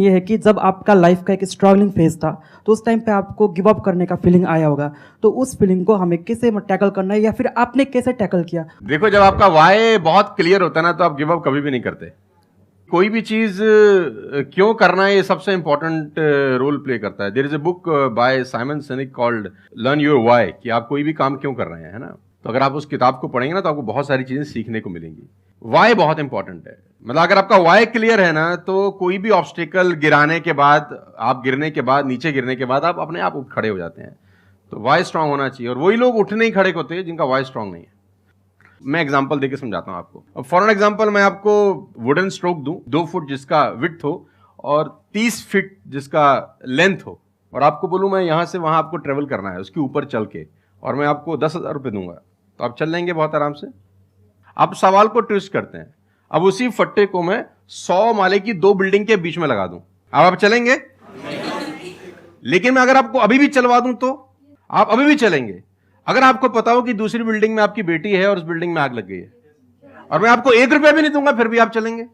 ये है कि जब आपका लाइफ का एक स्ट्रगलिंग फेज था तो उस टाइम पे आपको गिव अप करने का फीलिंग आया होगा, तो उस फीलिंग को हमें कैसे टैकल करना है या फिर आपने कैसे टैकल किया? देखो, जब आपका वाई बहुत क्लियर होता है ना, तो आप गिव अप कभी भी नहीं करते। कोई भी चीज क्यों करना है, ये सबसे इंपॉर्टेंट रोल प्ले करता है। There is a book by Simon Sinek called learn your why, कि आप कोई भी काम क्यों कर रहे हैं, है ना। तो अगर आप उस किताब को पढ़ेंगे ना, तो आपको बहुत सारी चीजें सीखने को मिलेंगी। वाई बहुत इंपॉर्टेंट है। मतलब अगर आपका वाई क्लियर है ना, तो कोई भी ऑब्स्टिकल गिराने के बाद, आप गिरने के बाद, नीचे गिरने के बाद आप अपने आप उठ खड़े हो जाते हैं। तो वाई स्ट्रांग होना चाहिए, और वही लोग उठ नहीं खड़े होते हैं जिनका वाई स्ट्रांग नहीं है। मैं एग्जांपल देके समझाता हूं आपको। अब फॉर एन एग्जांपल मैं आपको वुडन स्ट्रोक दूं, 2 फुट जिसका विड्थ हो और 30 फीट जिसका लेंथ हो, और आपको बोलूं मैं यहां से वहां आपको ट्रेवल करना है उसके ऊपर चल के, और मैं आपको 10,000 रुपये दूंगा, तो आप चल लेंगे बहुत आराम से। आप सवाल को ट्विस्ट करते हैं। अब उसी फट्टे को मैं 100 माले की 2 बिल्डिंग के बीच में लगा दूं, अब आप चलेंगे? लेकिन मैं अगर आपको अभी भी चलवा दूं तो आप अभी भी चलेंगे। अगर आपको पता हो कि दूसरी बिल्डिंग में आपकी बेटी है और उस बिल्डिंग में आग लग गई है, और मैं आपको 1 रुपया भी नहीं दूंगा, फिर भी आप चलेंगे?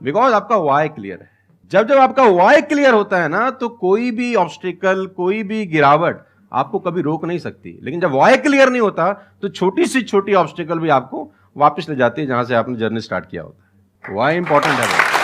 बिकॉज आपका वाई क्लियर है। जब जब आपका वाई क्लियर होता है ना, तो कोई भी ऑब्स्टिकल, कोई भी गिरावट आपको कभी रोक नहीं सकती। लेकिन जब वाई क्लियर नहीं होता, तो छोटी सी छोटी ऑब्स्टिकल भी आपको वापस ले जाती है जहां से आपने जर्नी स्टार्ट किया होता है। वाई इंपॉर्टेंट है।